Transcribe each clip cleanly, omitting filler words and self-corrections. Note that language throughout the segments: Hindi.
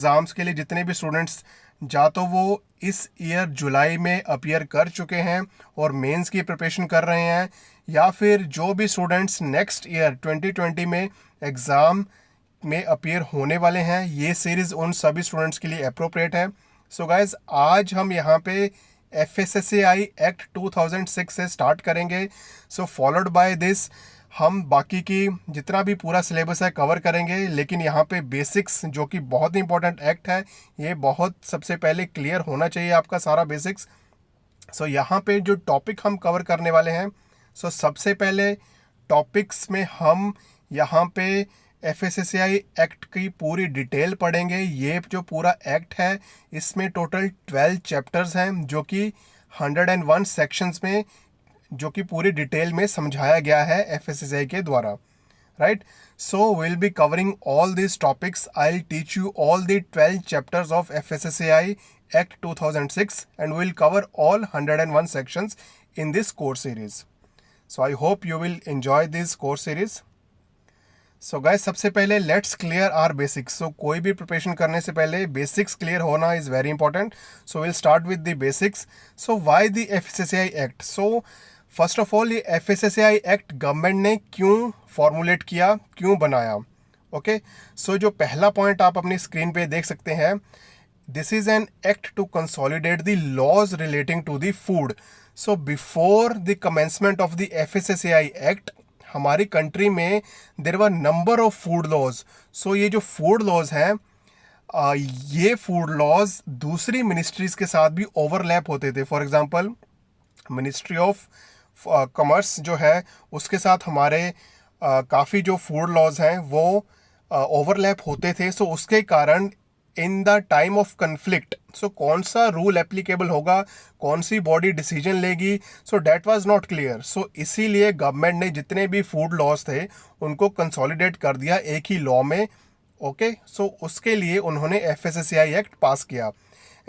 एग्ज़ाम्स के लिए जितने भी स्टूडेंट्स या तो वो इस ईयर जुलाई में अपीयर कर चुके हैं और मेंस की प्रिपरेशन कर रहे हैं, या फिर जो भी स्टूडेंट्स नेक्स्ट ईयर 2020 में एग्ज़ाम में अपीयर होने वाले हैं, ये सीरीज़ उन सभी स्टूडेंट्स के लिए अप्रोप्रिएट है। सो गाइज, आज हम यहाँ पे FSSAI एक्ट 2006 से स्टार्ट करेंगे। सो फॉलोड बाय दिस हम बाकी की जितना भी पूरा सिलेबस है कवर करेंगे, लेकिन यहाँ पे बेसिक्स जो कि बहुत ही इंपॉर्टेंट एक्ट है, ये बहुत सबसे पहले क्लियर होना चाहिए आपका सारा बेसिक्स। सो यहाँ पे जो टॉपिक हम कवर करने वाले हैं, सो सबसे पहले टॉपिक्स में हम यहाँ पे FSSAI एक्ट की पूरी डिटेल पढ़ेंगे। ये जो पूरा एक्ट है इसमें टोटल 12 चैप्टर्स हैं जो कि 101 सेक्शंस में जो कि पूरी डिटेल में समझाया गया है FSSAI के द्वारा, right. So will be covering all this topics. I will teach you all the 12 chapters of FSSAI act 2006 and we'll cover all 101 sections in this course series. So I hope you will enjoy this course series. So guys, सबसे पहले लेट्स क्लियर आर बेसिक्स। सो कोई भी प्रिपरेशन करने से पहले बेसिक्स क्लियर होना is very important. So will start with the basics. So why the FSSAI act? So first of all, ये FSSAI एक्ट गवर्नमेंट ने क्यों फॉर्मुलेट किया, क्यों बनाया? ओके, सो जो पहला पॉइंट आप अपनी स्क्रीन पे देख सकते हैं, this is an act to consolidate the laws relating to the food. So before the commencement of the FSSAI act, हमारी कंट्री में there were number of food laws. So ये जो फूड लॉज हैं, ये फूड लॉज दूसरी मिनिस्ट्रीज के साथ भी ओवरलैप होते थे। For example, ministry of commerce जो है उसके साथ हमारे काफ़ी जो फूड लॉज हैं वो ओवरलैप होते थे। सो उसके कारण in the time of conflict, so कौन सा रूल एप्लीकेबल होगा, कौन सी बॉडी डिसीजन लेगी, so that was not clear. So इसीलिए गवर्नमेंट ने जितने भी फूड लॉज थे उनको कंसोलिडेट कर दिया एक ही लॉ में। ओके, सो उसके लिए उन्होंने FSSAI एक्ट पास किया।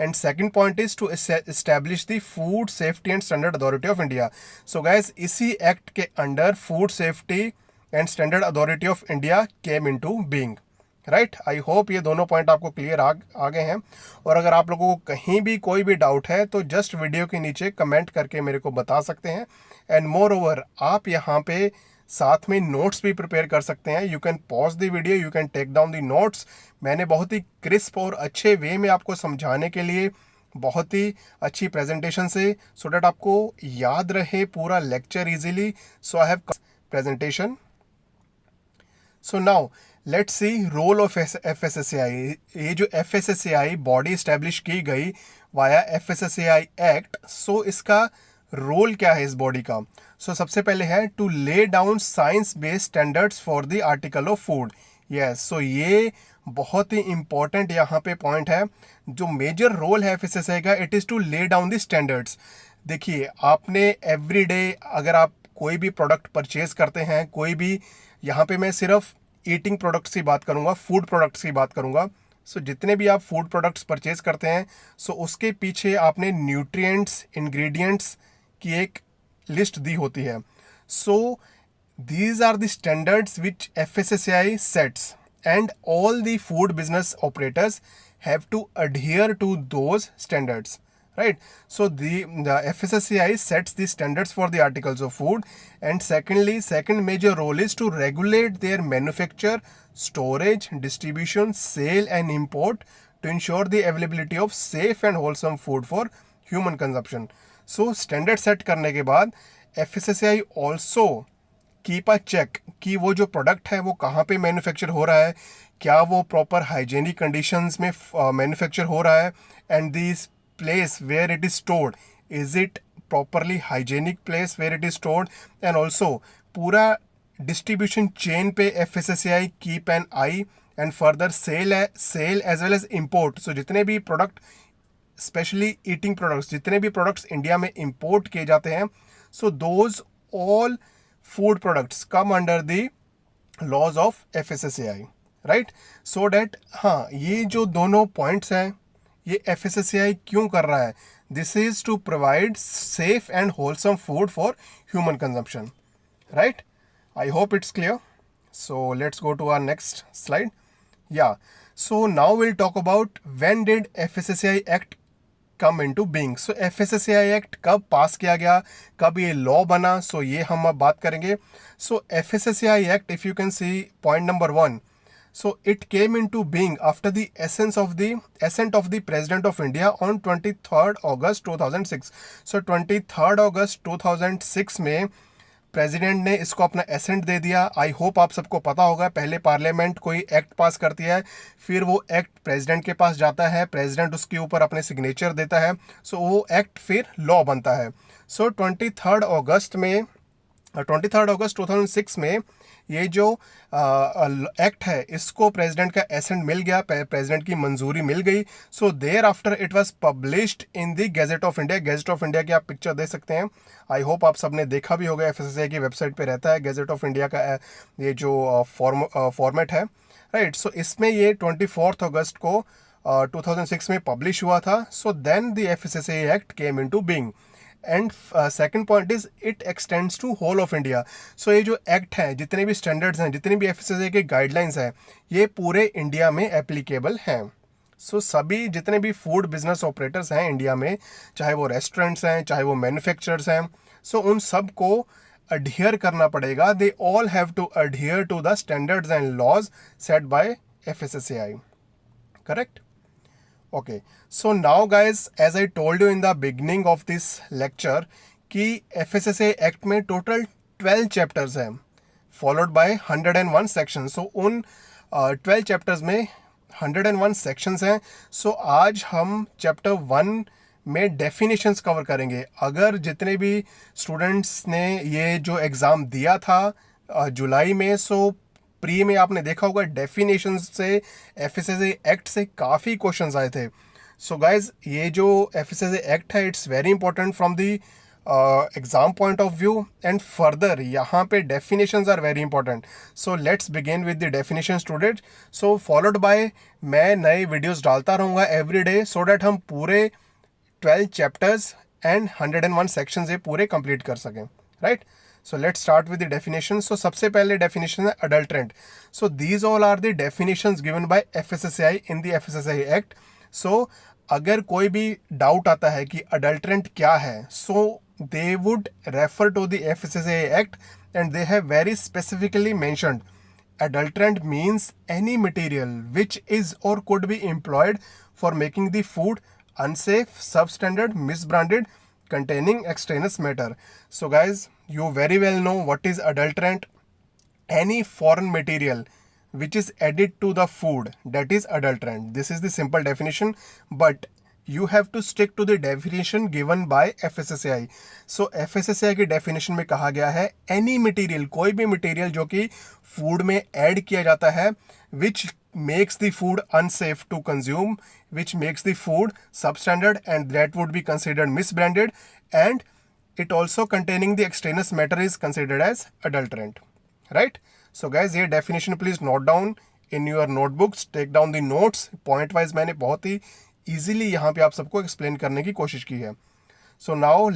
And second point is to establish the food safety and standard authority of India. So guys, इसी एक्ट के under food safety and standard authority of India came into being, right. I hope ये दोनों पॉइंट आपको क्लियर आ गए हैं। और अगर आप लोगों को कहीं भी कोई भी डाउट है तो जस्ट वीडियो के नीचे कमेंट करके मेरे को बता सकते हैं। एंड मोर ओवर, आप यहाँ पे साथ में नोट्स भी प्रिपेयर कर सकते हैं। You can pause the video, you can take down the notes. मैंने बहुत ही क्रिस्प और अच्छे वे में आपको समझाने के लिए बहुत ही अच्छी प्रेजेंटेशन से, सो डैट आपको याद रहे पूरा lecture easily. So I have presentation. So now let's see role of FSSAI। ये जो FSSAI बॉडी इस्टेब्लिश की गई वाया FSSAI एक्ट, सो इसका रोल क्या है इस बॉडी का? सो सबसे पहले है to lay down science based standards for the article of food. Yes, so ये बहुत ही इंपॉर्टेंट यहाँ पे पॉइंट है। जो मेजर रोल है FSSAI का, it is to lay down the standards. देखिए, आपने एवरीडे अगर आप कोई भी प्रोडक्ट परचेज करते हैं, कोई भी, यहाँ पे मैं सिर्फ ईटिंग प्रोडक्ट्स की बात करूँगा, फूड प्रोडक्ट्स की बात करूँगा। सो जितने भी आप फूड प्रोडक्ट्स परचेज करते हैं, सो उसके पीछे आपने न्यूट्रिएंट्स, इंग्रेडिएंट्स की एक लिस्ट दी होती है। So these are the standards which FSSAI sets and all the food business operators have to adhere to those standards, right? So the FSSAI sets the standards for the articles of food. And secondly, second major role is to regulate their manufacture, storage, distribution, sale and import to ensure the availability of safe and wholesome food for human consumption. So standard set करने के बाद FSSAI also keep a check कि वो जो प्रोडक्ट है वो कहाँ पे मैन्युफैक्चर हो रहा है, क्या वो प्रॉपर हाइजेनिक कंडीशंस में मैन्युफैक्चर हो रहा है, and this place where it is stored, is it properly hygienic place where it is stored, and also पूरा distribution chain पे FSSAI keep an eye, and further sale as well as import. So जितने भी प्रोडक्ट, स्पेशली ईटिंग प्रोडक्ट्स, जितने भी प्रोडक्ट्स इंडिया में इंपोर्ट किए जाते हैं, so those all food products come under the laws of FSSAI, right. So that, हाँ, ये जो दोनों पॉइंट्स हैं ये FSSAI क्यों कर रहा है? This is to provide safe and wholesome food for human consumption, right. I hope it's clear. So let's go to our next slide. Yeah, So now we'll talk about when did FSSAI Act come into being. So FSSAI Act कब पास किया गया, कब ये लॉ बना, so ये हम अब बात करेंगे. So FSSAI Act, if you can see point number 1, so it came into being after the assent of the President of India on 23rd August 2006. So 23rd August 2006 में प्रेसिडेंट ने इसको अपना एसेंट दे दिया. आई होप आप सबको पता होगा, पहले पार्लियामेंट कोई एक्ट पास करती है, फिर वो एक्ट प्रेसिडेंट के पास जाता है, प्रेसिडेंट उसके ऊपर अपने सिग्नेचर देता है, सो वो एक्ट फिर लॉ बनता है. सो 23rd अगस्त 2006 में ये जो एक्ट है इसको प्रेसिडेंट का एसेंट मिल गया, प्रेसिडेंट की मंजूरी मिल गई. So thereafter it was published in the gazette of India. Gazette of India की आप पिक्चर देख सकते हैं. आई होप आप सबने देखा भी होगा, एफएसएसआई की वेबसाइट पे रहता है गैजेट ऑफ इंडिया का ये जो फॉर्मेट है, राइट. सो इसमें ये 24 अगस्त को 2006 में पब्लिश हुआ था. So then the FSSAI act came into being. And second point is it extends to whole of India. So ये जो एक्ट है, जितने भी स्टैंडर्ड्स हैं, जितने भी एफएसएसआई के गाइडलाइंस हैं, ये पूरे इंडिया में एप्लीकेबल हैं. सो सभी जितने भी फूड बिजनेस ऑपरेटर्स हैं इंडिया में, चाहे वो रेस्टोरेंट्स हैं, चाहे वो मैन्युफैक्चरर्स हैं, सो उन सब को अडहियर करना पड़ेगा. They all have to adhere to the standards and laws set by FSSAI. Correct? Okay, so now guys, as I told you in the beginning of this lecture कि FSSAI Act में total 12 chapters हैं followed by 101 sections. So उन 12 chapters में 101 sections हैं. So आज हम chapter 1 में definitions cover करेंगे. अगर जितने भी students ने ये जो exam दिया था जुलाई में, so प्री में आपने देखा होगा डेफिनेशन से एफएसएसआई एक्ट से काफ़ी क्वेश्चंस आए थे. सो गाइज, ये जो एफएसएसआई एक्ट है it's very important from the exam point of view. And further यहाँ पे definitions are very important. So let's begin with the definition student. So followed by मैं नए वीडियोस डालता रहूँगा एवरी डे, सो डैट हम पूरे 12 चैप्टर्स एंड 101 सेक्शंस ये पूरे कंप्लीट कर सकें, right. So let's start with the definition. So सबसे पहले definition है adulterant. So these all are the definitions given by FSSAI in the FSSAI Act. So अगर कोई भी डाउट आता है कि adulterant क्या है, so they would refer to the FSSAI Act and they have very specifically mentioned adulterant means any material which is or could be employed for making the food unsafe, substandard, misbranded, containing extraneous matter. So guys, you very well know what is adulterant. Any foreign material which is added to the food, that is adulterant. This is the simple definition, but you have to stick to the definition given by FSSAI. So FSSAI की definition में कहा गया है any material, कोई भी material जो कि food में add किया जाता है, which makes the food unsafe to consume, which makes the food substandard and that would be considered misbranded, and it also containing the extraneous matter is considered as adulterant, right. So guys, ये definition please note down in your notebooks, take down the notes. point wise मैंने बहुत ही easily यहाँ पे आप सबको explain करने की कोशिश की है. So now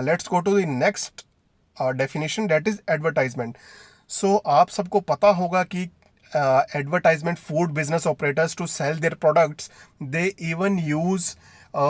let's go to the next definition, that is advertisement. So आप सबको पता होगा कि advertisement, food business operators to sell their products, they even use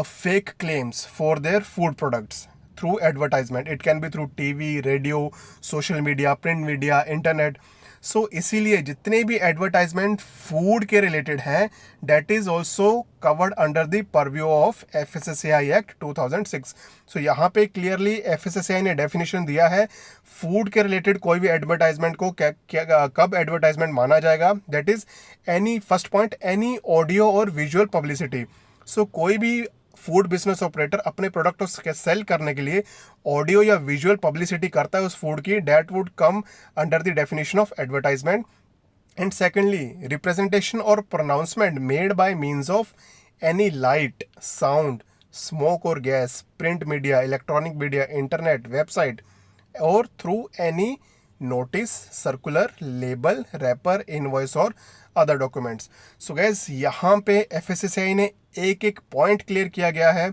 fake claims for their food products through advertisement. It can be through TV, radio, social media, print media, internet. So इसीलिए जितने भी एडवर्टाइजमेंट फूड के रिलेटेड हैं, that is also covered under the purview of FSSAI act 2006. So यहाँ पे क्लियरली एफएसएसएआई ने डेफिनेशन दिया है फूड के रिलेटेड कोई भी एडवर्टाइजमेंट को कब एडवर्टाइजमेंट माना जाएगा. That is any, first point, any audio और विजुअल पब्लिसिटी. सो कोई भी फूड बिजनेस ऑपरेटर अपने प्रोडक्ट को सेल करने के लिए ऑडियो या विजुअल पब्लिसिटी करता है उस फूड की, that would come under the definition of advertisement. And secondly, representation और pronouncement made by means of any light, sound, smoke और gas, print media, electronic media, internet, website और through any notice, circular, label, wrapper, invoice और अदर डॉक्यूमेंट्स. सो गैस, यहाँ पे एफएसएसआई ने एक एक पॉइंट क्लियर किया गया है,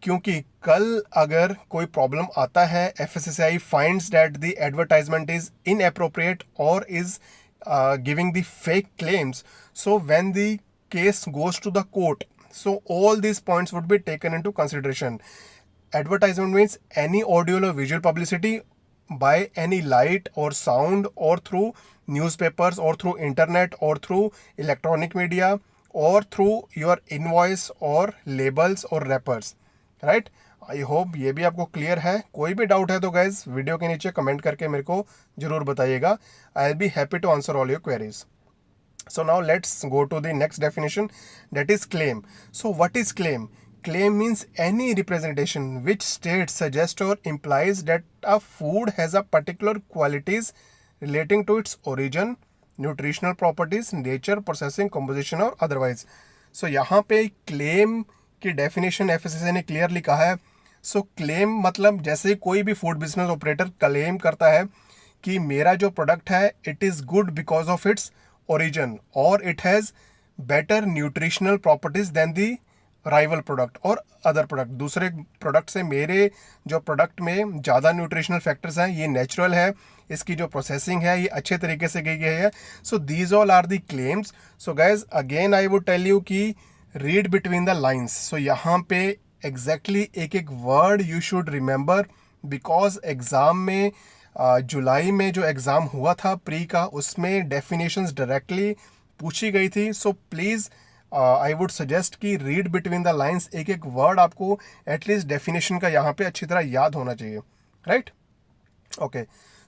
क्योंकि कल अगर कोई प्रॉब्लम आता है, FSSAI finds that the advertisement is inappropriate और is giving the fake claims. So when the case goes to the court. So all these points would be taken into consideration. Advertisement means any audio or visual publicity by any light or sound or through newspapers or through internet or through electronic media or through your invoice or labels or wrappers. Right, I hope ये भी आपको क्लियर है. कोई भी डाउट है तो गाइज वीडियो के नीचे कमेंट करके मेरे को ज़रूर बताइएगा. I will be happy to answer all your queries. So now let's go to the next definition, that is claim. So what is claim? Claim means any representation which states, suggests or implies that a food has a particular qualities relating to its origin, nutritional properties, nature, processing, composition or otherwise. So यहाँ पे claim की definition FSSAI ने clearly कहा है. So claim मतलब जैसे कोई भी food business operator claim करता है कि मेरा जो product है it is good because of its origin और it has better nutritional properties than the rival product और अदर प्रोडक्ट. दूसरे प्रोडक्ट से मेरे जो प्रोडक्ट में ज़्यादा न्यूट्रिशनल फैक्टर्स हैं, ये नेचुरल है, इसकी जो प्रोसेसिंग है ये अच्छे तरीके से की गई है. So these all are the claims. So guys again I would tell you कि read between the lines. So यहाँ पे एग्जैक्टली एक एक word you should remember, because exam में जुलाई में जो एग्ज़ाम हुआ था प्री का, उसमें डेफिनेशंस डायरेक्टली पूछी गई थी. So please I would suggest कि रीड बिटवीन द लाइन्स, एक एक वर्ड आपको एटलीस्ट डेफिनेशन का यहाँ पे अच्छी तरह याद होना चाहिए. Right, okay.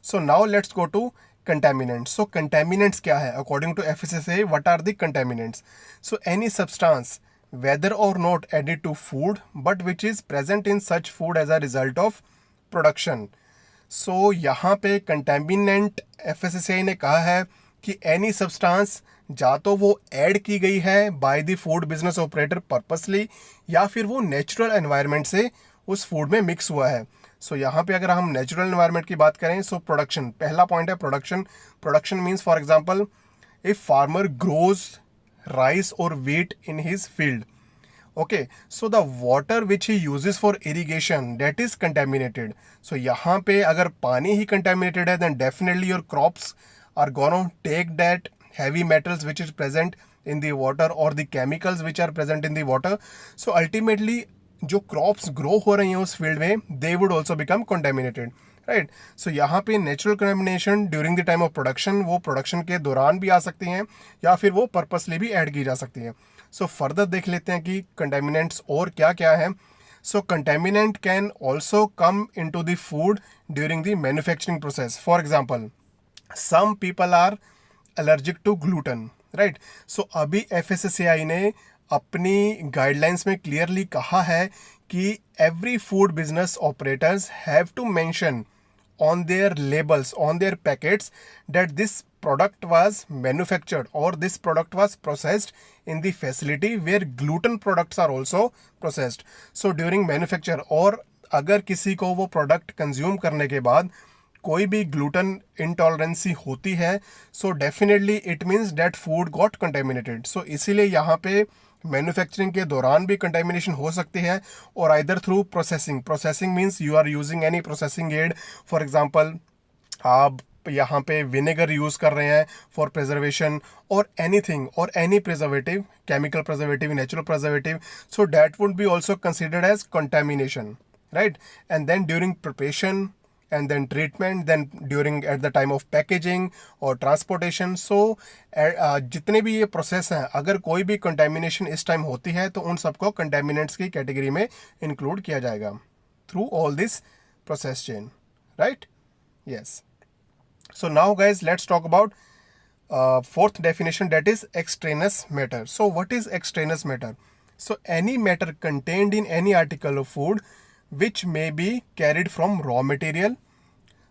So now let's go to contaminants. So contaminants क्या है according to FSSAI? What are the contaminants? So any substance whether or not added to food but which is present in such food as a result of production. सो यहाँ पे कंटेमिनेंट FSSAI ने कहा है कि एनी सब्सटेंस या तो वो ऐड की गई है by the food business operator purposely, या फिर वो नेचुरल एनवायरनमेंट से उस फूड में मिक्स हुआ है. सो यहाँ पे अगर हम नेचुरल एनवायरनमेंट की बात करें, सो प्रोडक्शन, पहला पॉइंट है production. Production means for example if farmer grows rice और wheat in his field. Okay, so the water which he uses for irrigation, that is contaminated. So यहाँ पे अगर पानी ही contaminated है, then definitely your crops are gonna take that heavy metals which is present in the water or the chemicals which are present in the water. So ultimately जो crops grow हो रही हैं उस field में, they would also become contaminated. Right. So यहाँ पे natural contamination during the time of production, वो प्रोडक्शन के दौरान भी आ सकती हैं या फिर वो पर्पसली भी ऐड की जा सकती हैं. सो फर्दर देख लेते हैं कि कंटेमिनेंट्स और क्या क्या है. So contaminant can also come in to the food during the manufacturing process. For example some people are allergic to gluten. Right. So अभी FSSAI ने अपनी गाइडलाइंस में क्लियरली कहा है कि every food business operators have to mention on their labels, on their packets, that this product was manufactured or this product was processed in the facility where gluten products are also processed. So during manufacture, और अगर किसी को वो प्रोडक्ट कंज्यूम करने के बाद कोई भी ग्लूटन इंटॉलरेंसी होती है, so definitely it means that food got contaminated. So इसीलिए यहाँ पे मैन्युफैक्चरिंग के दौरान भी कंटेमिनेशन हो सकती है, और either through processing. Processing means you are using any processing aid. For example आप यहाँ पे विनेगर यूज़ कर रहे हैं फॉर प्रिजर्वेशन और एनीथिंग और any preservative, chemical preservative, natural preservative, so that would be also considered as contamination. Right. And then during preparation and then treatment, then during at the time of packaging or transportation. So जितने भी ये प्रोसेस हैं, अगर कोई भी कंटेमिनेशन इस टाइम होती है तो उन सबको कंटेमिनेंट्स की कैटेगरी में इंक्लूड किया जाएगा through all this process chain. Right. Yes. So now guys let's talk about fourth definition, that is extraneous matter. So what is extraneous matter? So any matter contained in any article of food which may be carried from raw material.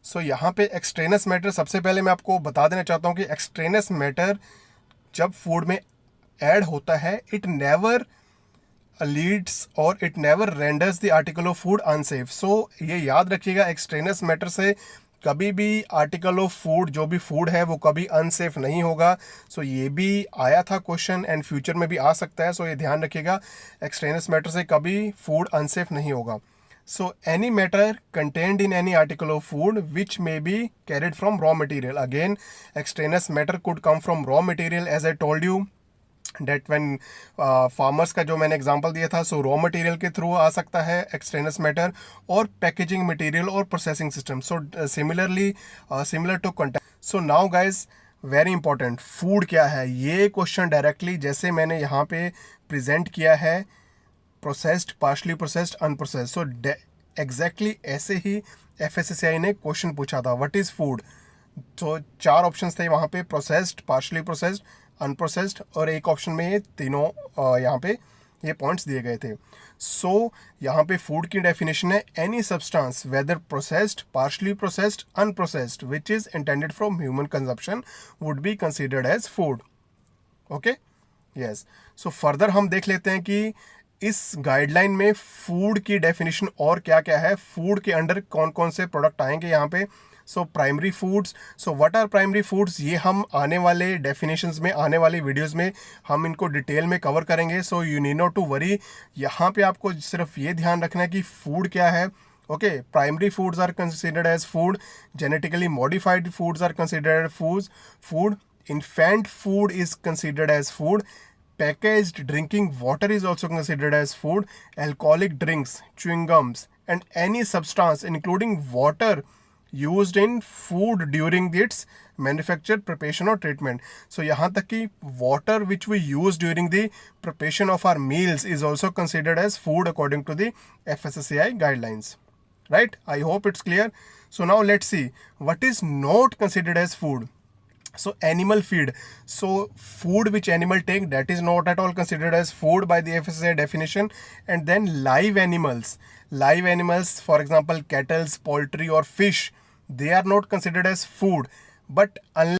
So यहाँ पे extraneous matter, सबसे पहले मैं आपको बता देना चाहता हूँ कि extraneous matter जब फूड में ऐड होता है, it never leads or it never renders the article of food unsafe. So ये याद रखिएगा, extraneous matter से कभी भी आर्टिकल ऑफ फूड, जो भी फूड है वो कभी अनसेफ नहीं होगा. सो ये भी आया था क्वेश्चन एंड फ्यूचर में भी आ सकता है. सो ये ध्यान रखिएगा, एक्सट्रेनियस मैटर से कभी फूड अनसेफ नहीं होगा. So any matter contained in any article of food which may be carried from raw material. Again, extraneous matter could come from raw material, as I told you. That when farmers का जो मैंने एग्जांपल दिया था, सो रॉ मटेरियल के थ्रू आ सकता है एक्सट्रेनस मैटर, और पैकेजिंग मटेरियल और processing system. So similarly similar to content. So now guys, very important, food क्या है, ये क्वेश्चन डायरेक्टली जैसे मैंने यहाँ पे प्रेजेंट किया है, processed, partially processed, unprocessed, so exactly ऐसे ही एफएसएसएआई ने क्वेश्चन पूछा था, व्हाट इज फूड। तो 4 ऑप्शंस थे वहाँ पे, प्रोसेस्ड, पार्शली प्रोसेस्ड, अनप्रोसेस्ड, और एक ऑप्शन में ये तीनों यहाँ पे ये पॉइंट्स दिए गए थे। सो यहाँ पे फूड की डेफिनेशन है, any substance whether processed, partially processed, unprocessed which is intended from human consumption would be considered as food. Okay, yes. So further हम देख लेते हैं कि इस गाइडलाइन में फूड की डेफिनेशन और क्या क्या है, फूड के अंडर कौन कौन से प्रोडक्ट आएंगे यहाँ पे। So primary foods, so what are primary foods, ये हम आने वाले डेफिनेशंस में, आने वाली वीडियोस में हम इनको डिटेल में कवर करेंगे। So you need not to worry, यहाँ पे आपको सिर्फ ये ध्यान रखना है कि फूड क्या है। Okay, primary foods are considered as food, genetically modified foods are considered as food, infant food is considered as food, packaged drinking water is also considered as food, alcoholic drinks, chewing gums, and any substance including water used in food during its manufacture, preparation or treatment. So यहाँ तक कि water which we use during the preparation of our meals is also considered as food according to the FSSAI guidelines. Right? I hope it's clear. So now let's see what is not considered as food. So animal feed, so food which animal take, that is not at all considered as food by the FSSAI definition. And then live animals, for example cattle, poultry or fish, they are not considered as food, but